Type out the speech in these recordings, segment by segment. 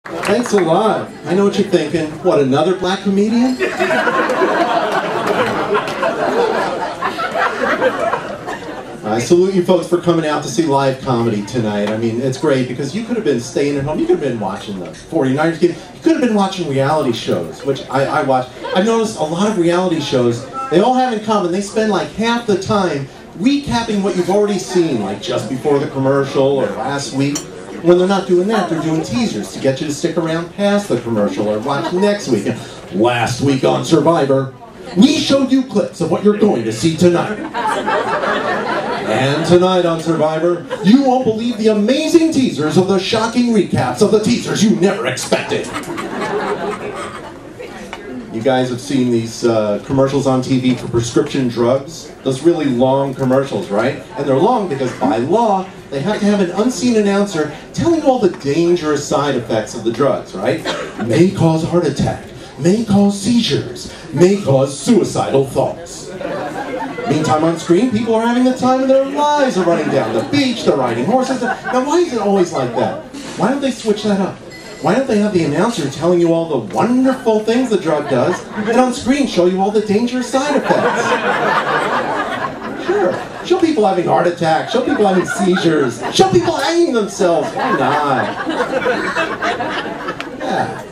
Thanks a lot. I know what you're thinking. What, another black comedian? I salute you folks for coming out to see live comedy tonight. I mean, it's great because you could have been staying at home. You could have been watching the 49ers game. You could have been watching reality shows, which I watch. I've noticed a lot of reality shows, they all have in common. They spend like half the time recapping what you've already seen, like just before the commercial or last week. When they're not doing that, they're doing teasers to get you to stick around past the commercial or watch next week. And last week on Survivor, we showed you clips of what you're going to see tonight. And tonight on Survivor, you won't believe the amazing teasers of the shocking recaps of the teasers you never expected. You guys have seen these commercials on TV for prescription drugs? Those really long commercials, right? And they're long because by law, they have to have an unseen announcer telling you all the dangerous side effects of the drugs, right? May cause a heart attack, may cause seizures, may cause suicidal thoughts. Meantime on screen, people are having the time of their lives. They're running down the beach, they're riding horses. Now why is it always like that? Why don't they switch that up? Why don't they have the announcer telling you all the wonderful things the drug does, and on screen show you all the dangerous side effects? Sure. Show people having heart attacks, show people having seizures, show people hanging themselves. Why not? Yeah.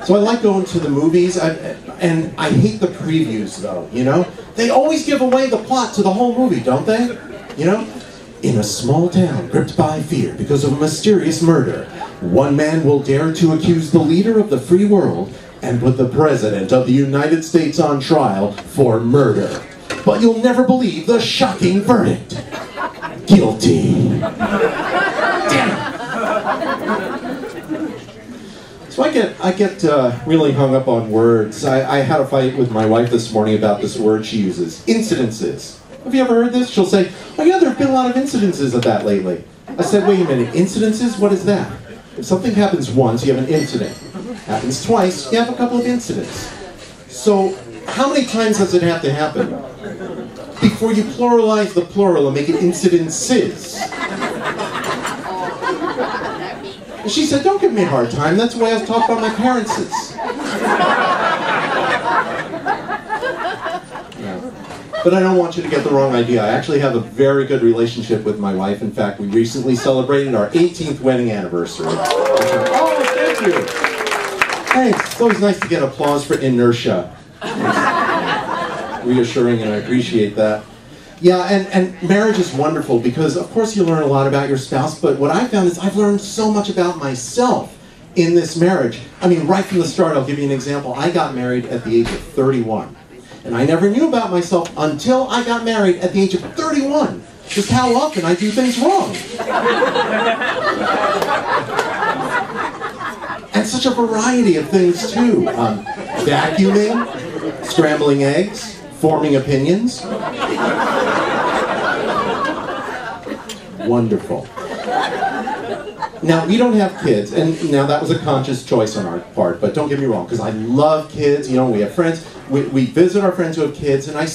So I like going to the movies, and I hate the previews though, you know? They always give away the plot to the whole movie, don't they? You know? In a small town gripped by fear because of a mysterious murder, one man will dare to accuse the leader of the free world and put the President of the United States on trial for murder. But you'll never believe the shocking verdict. Guilty. Damn it. So I get really hung up on words. I had a fight with my wife this morning about this word she uses, incidences. Have you ever heard this? She'll say, oh yeah, there have been a lot of incidences of that lately. I said, wait a minute, incidences? What is that? If something happens once, you have an incident. Happens twice, you have a couple of incidents. So, how many times does it have to happen before you pluralize the plural and make it incidences? And she said, don't give me a hard time, that's the way I was taught by my parents. But I don't want you to get the wrong idea. I actually have a very good relationship with my wife. In fact, we recently celebrated our 18th wedding anniversary. Oh, thank you. Thanks. It's always nice to get applause for inertia. It's reassuring, and I appreciate that. Yeah, and marriage is wonderful because, of course, you learn a lot about your spouse, but what I found is I've learned so much about myself in this marriage. I mean, right from the start, I'll give you an example. I got married at the age of 31. And I never knew about myself until I got married at the age of 31. Just how often I do things wrong. And such a variety of things too. Vacuuming, scrambling eggs, forming opinions. Wonderful. Now, we don't have kids, and now that was a conscious choice on our part, but don't get me wrong, because I love kids, you know, we have friends, we visit our friends who have kids, and I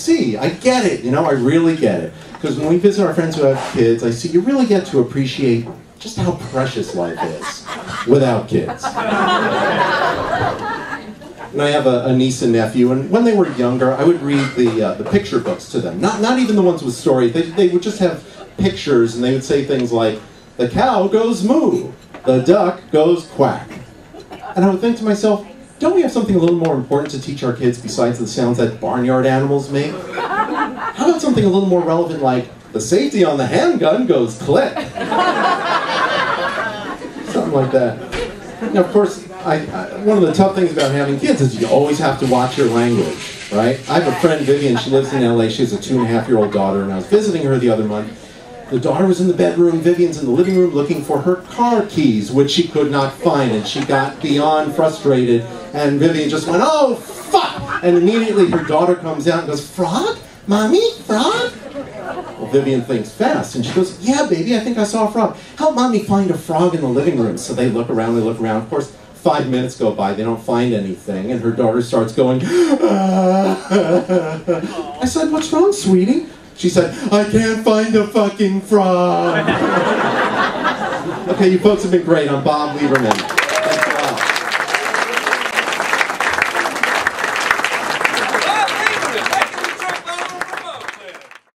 get it, you know, I really get it. Because when we visit our friends who have kids, I see you really get to appreciate just how precious life is without kids. And I have a niece and nephew, and when they were younger, I would read the picture books to them. Not even the ones with stories, they would just have pictures, and they would say things like, the cow goes moo, the duck goes quack. And I would think to myself, don't we have something a little more important to teach our kids besides the sounds that barnyard animals make? How about something a little more relevant like, the safety on the handgun goes click? Something like that. Now, of course, one of the tough things about having kids is you always have to watch your language, right? I have a friend, Vivian, she lives in LA, she has a 2.5-year-old daughter, and I was visiting her the other month. The daughter was in the bedroom, Vivian's in the living room looking for her car keys, which she could not find, and she got beyond frustrated, and Vivian just went, oh, fuck! And immediately her daughter comes out and goes, frog? Mommy, frog? Well, Vivian thinks fast, and she goes, yeah, baby, I think I saw a frog. Help Mommy find a frog in the living room. So they look around. Of course, 5 minutes go by, they don't find anything, and her daughter starts going, I said, what's wrong, sweetie? She said, I can't find a fucking frog. Okay, you folks have been great. I'm Bob Lieberman.